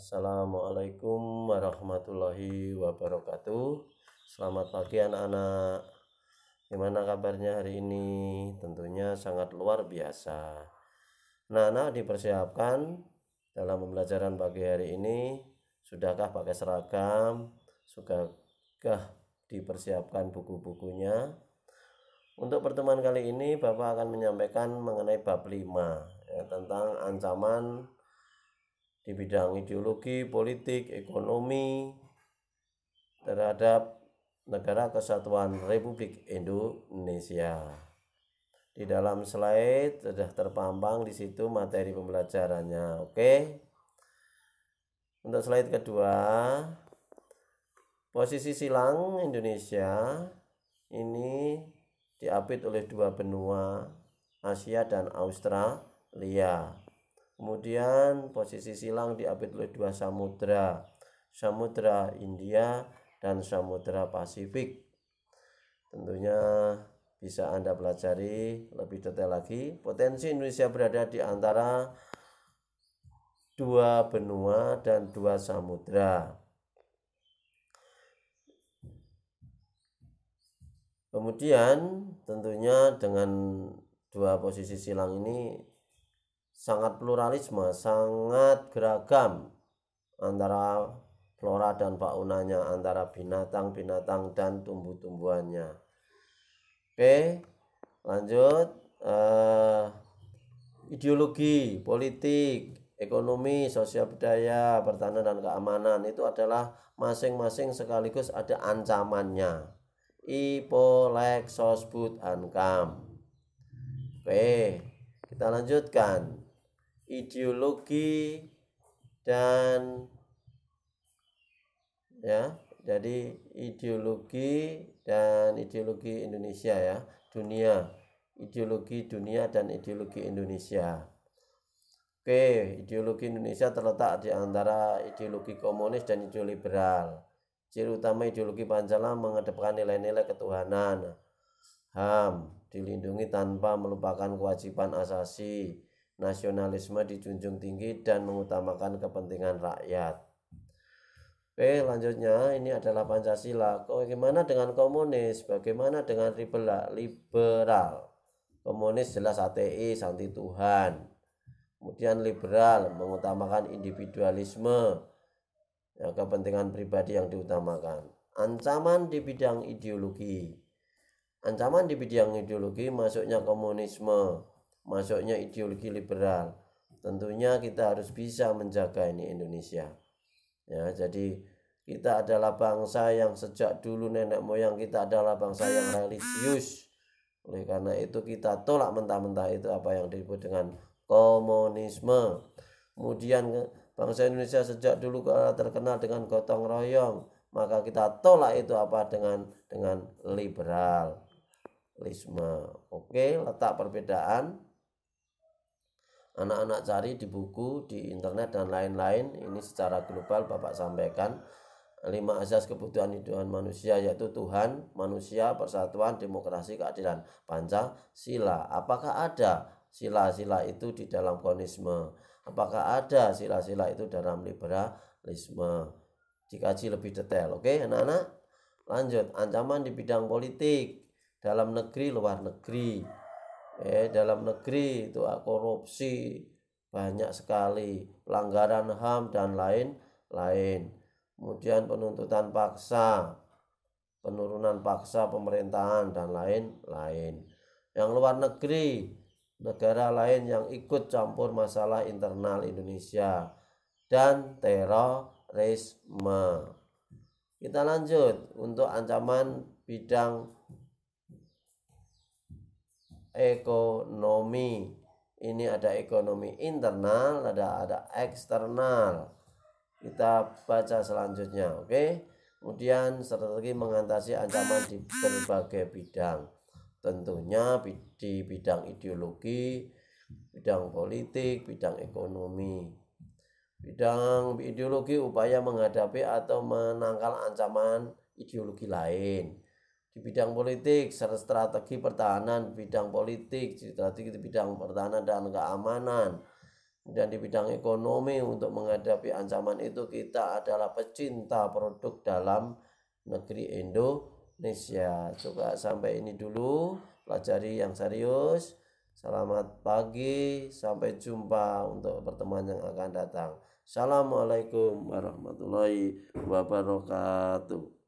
Assalamualaikum warahmatullahi wabarakatuh. Selamat pagi anak-anak. Gimana kabarnya hari ini? Tentunya sangat luar biasa. Anak-anak dipersiapkan dalam pembelajaran pagi hari ini. Sudahkah pakai seragam? Sudahkah dipersiapkan buku-bukunya? Untuk pertemuan kali ini Bapak akan menyampaikan mengenai bab 5 tentang ancaman di bidang ideologi, politik, ekonomi terhadap Negara Kesatuan Republik Indonesia. Di dalam slide sudah terpampang di situ materi pembelajarannya. Oke. Untuk slide kedua, posisi silang Indonesia ini diapit oleh dua benua, Asia dan Australia. Kemudian posisi silang diapit oleh dua samudra, Samudra India dan Samudra Pasifik. Tentunya bisa Anda pelajari lebih detail lagi. Potensi Indonesia berada di antara dua benua dan dua samudra. Kemudian tentunya dengan dua posisi silang ini sangat pluralisme, sangat beragam antara flora dan faunanya, antara binatang-binatang dan tumbuh-tumbuhannya. Oke, lanjut. Ideologi, politik, ekonomi, sosial budaya, pertahanan dan keamanan itu adalah masing-masing sekaligus ada ancamannya. IPO, LEK, SOSBUD, ANKAM. Oke, kita lanjutkan. Ideologi dan jadi ideologi dan ideologi Indonesia dunia, ideologi dunia dan ideologi Indonesia. Oke, ideologi Indonesia terletak di antara ideologi komunis dan ideologi liberal. Ciri utama ideologi Pancasila mengedepankan nilai-nilai ketuhanan, HAM dilindungi tanpa melupakan kewajiban asasi, nasionalisme dijunjung tinggi dan mengutamakan kepentingan rakyat. Oke, selanjutnya ini adalah Pancasila. Bagaimana dengan komunis? Bagaimana dengan liberal? Komunis jelas ateis, anti Tuhan. Kemudian liberal mengutamakan individualisme, kepentingan pribadi yang diutamakan. Ancaman di bidang ideologi. Ancaman di bidang ideologi masuknya komunisme, masuknya ideologi liberal. Tentunya kita harus bisa menjaga ini Indonesia. Jadi kita adalah bangsa yang sejak dulu nenek moyang kita adalah bangsa yang religius. Oleh karena itu kita tolak mentah-mentah itu apa yang disebut dengan komunisme. Kemudian bangsa Indonesia sejak dulu terkenal dengan gotong royong, maka kita tolak itu apa dengan liberalisme. Oke, letak perbedaan anak-anak cari di buku, di internet dan lain-lain. Ini secara global Bapak sampaikan 5 asas kebutuhan hidup manusia, yaitu Tuhan, manusia, persatuan, demokrasi, keadilan, Pancasila. Apakah ada sila-sila itu di dalam komunisme? Apakah ada sila-sila itu dalam liberalisme? Dikaji lebih detail. Oke, anak-anak. Lanjut, ancaman di bidang politik, dalam negeri, luar negeri. Dalam negeri itu korupsi banyak sekali, pelanggaran HAM dan lain-lain. Kemudian penuntutan paksa, penurunan paksa pemerintahan dan lain-lain. Yang luar negeri, negara lain yang ikut campur masalah internal Indonesia dan terorisme. Kita lanjut untuk ancaman bidang ekonomi. Ini ada ekonomi internal, ada eksternal. Kita baca selanjutnya, oke? Kemudian strategi mengatasi ancaman di berbagai bidang. Tentunya di bidang ideologi, bidang politik, bidang ekonomi. Bidang ideologi upaya menghadapi atau menangkal ancaman ideologi lain. Di bidang politik, strategi pertahanan, bidang politik, strategi di bidang pertahanan dan keamanan. Dan di bidang ekonomi untuk menghadapi ancaman itu kita adalah pecinta produk dalam negeri Indonesia. Coba sampai ini dulu, pelajari yang serius. Selamat pagi, sampai jumpa untuk pertemuan yang akan datang. Assalamualaikum warahmatullahi wabarakatuh.